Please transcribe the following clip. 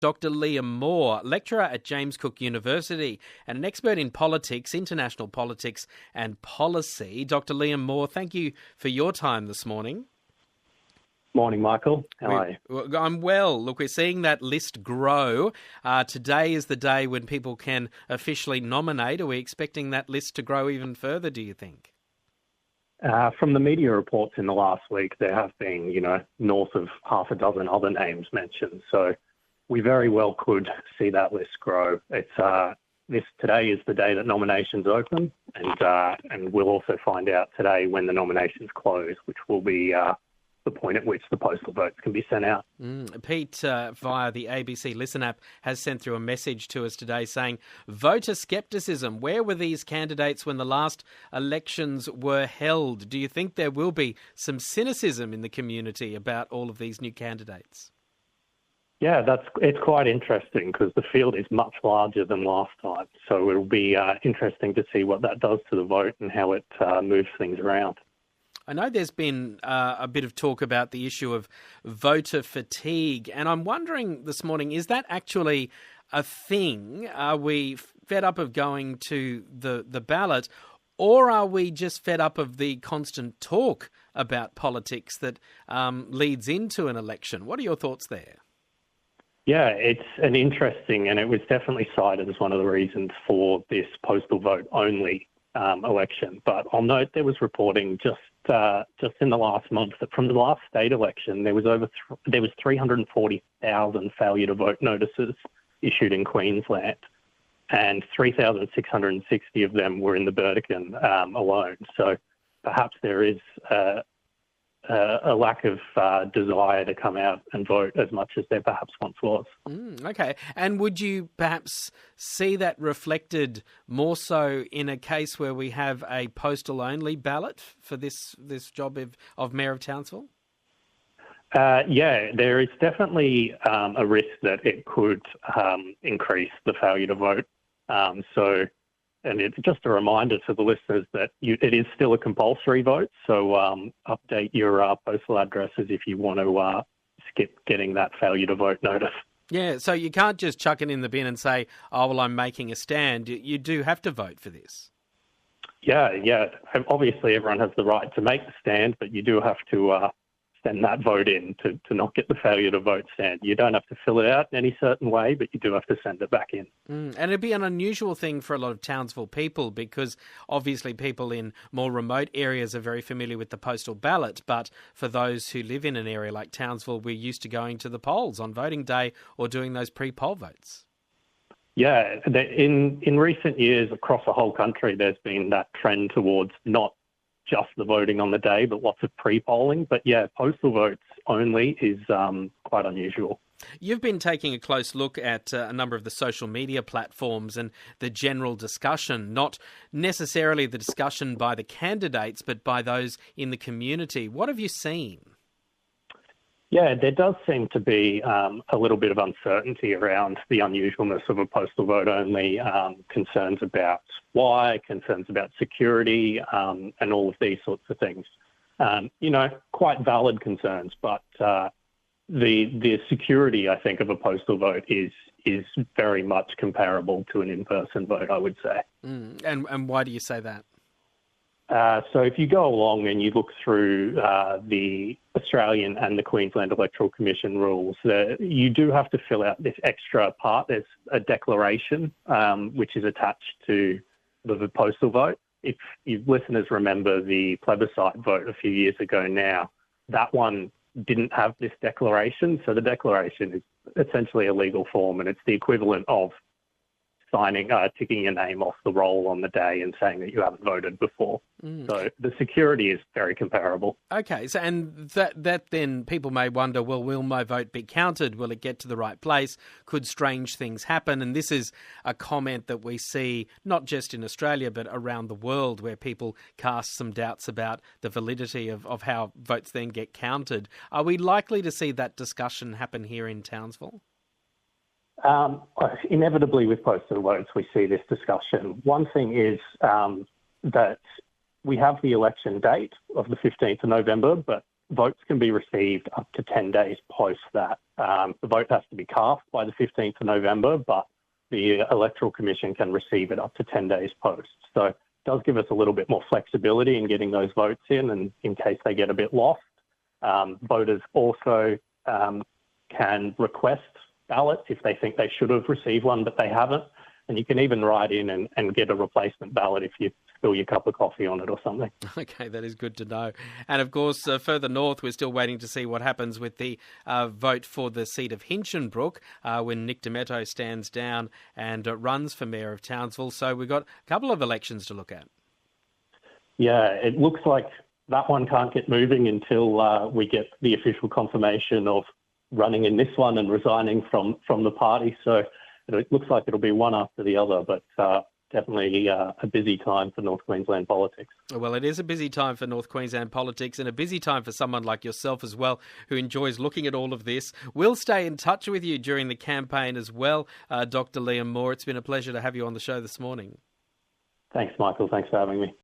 Dr. Liam Moore, lecturer at James Cook University and an expert in politics, international politics and policy. Dr. Liam Moore, thank you for your time this morning. Morning, Michael. How are you? I'm well. Look, we're seeing that list grow. Today is the day when people can officially nominate. Are we expecting that list to grow even further, do you think? From the media reports in the last week, there have been, north of half a dozen other names mentioned. So we very well could see that list grow. Today is the day that nominations open, and we'll also find out today when the nominations close, which will be the point at which the postal votes can be sent out. Pete, via the ABC Listen app, has sent through a message to us today saying, voter scepticism. Where were these candidates when the last elections were held? Do you think there will be some cynicism in the community about all of these new candidates? Yeah, it's quite interesting because the field is much larger than last time. So it'll be interesting to see what that does to the vote and how it moves things around. I know there's been a bit of talk about the issue of voter fatigue, and I'm wondering this morning, is that actually a thing? Are we fed up of going to the ballot, or are we just fed up of the constant talk about politics that leads into an election? What are your thoughts there? Yeah, it's an interesting, and it was definitely cited as one of the reasons for this postal vote only election. But I'll note there was reporting just in the last month that from the last state election, there was 340,000 failure to vote notices issued in Queensland, and 3,660 of them were in the Burdekin alone. So perhaps there is a lack of desire to come out and vote as much as there perhaps once was. Okay. And would you perhaps see that reflected more so in a case where we have a postal-only ballot for this job of Mayor of Townsville? Yeah, there is definitely a risk that it could increase the failure to vote. And it's just a reminder to the listeners that it is still a compulsory vote, so update your postal addresses if you want to skip getting that failure to vote notice. Yeah, so you can't just chuck it in the bin and say, oh, well, I'm making a stand. You do have to vote for this. Yeah. Obviously, everyone has the right to make the stand, but you do have to send that vote in to not get the failure to vote stand. You don't have to fill it out in any certain way, but you do have to send it back in. And it'd be an unusual thing for a lot of Townsville people because obviously people in more remote areas are very familiar with the postal ballot, but for those who live in an area like Townsville, we're used to going to the polls on voting day or doing those pre-poll votes. Yeah, in recent years across the whole country, there's been that trend towards not just the voting on the day, but lots of pre-polling. But yeah, postal votes only is quite unusual. You've been taking a close look at a number of the social media platforms and the general discussion, not necessarily the discussion by the candidates, but by those in the community. What have you seen? Yeah, there does seem to be a little bit of uncertainty around the unusualness of a postal vote only, concerns about why, concerns about security, and all of these sorts of things. Quite valid concerns, but the security, I think, of a postal vote is very much comparable to an in-person vote, I would say. And why do you say that? So if you go along and you look through the Australian and the Queensland Electoral Commission rules, you do have to fill out this extra part. There's a declaration which is attached to the postal vote. If you listeners remember the plebiscite vote a few years ago now, that one didn't have this declaration. So the declaration is essentially a legal form, and it's the equivalent of ticking your name off the roll on the day and saying that you haven't voted before. So the security is very comparable. Okay, so and that then people may wonder, well, will my vote be counted? Will it get to the right place? Could strange things happen? And this is a comment that we see not just in Australia but around the world, where people cast some doubts about the validity of how votes then get counted. Are we likely to see that discussion happen here in Townsville? Inevitably with postal votes, we see this discussion. One thing is that we have the election date of the 15th of November, but votes can be received up to 10 days post that. The vote has to be cast by the 15th of November, but the Electoral Commission can receive it up to 10 days post. So it does give us a little bit more flexibility in getting those votes in case they get a bit lost. Voters also can request ballots if they think they should have received one, but they haven't. And you can even write in and get a replacement ballot if you spill your cup of coffee on it or something. Okay, that is good to know. And of course, further north, we're still waiting to see what happens with the vote for the seat of Hinchinbrook when Nick Demetto stands down and runs for Mayor of Townsville. So we've got a couple of elections to look at. Yeah, it looks like that one can't get moving until we get the official confirmation of running in this one and resigning from the party. So it looks like it'll be one after the other, but definitely a busy time for North Queensland politics. Well, it is a busy time for North Queensland politics and a busy time for someone like yourself as well, who enjoys looking at all of this. We'll stay in touch with you during the campaign as well, Dr. Liam Moore. It's been a pleasure to have you on the show this morning. Thanks, Michael. Thanks for having me.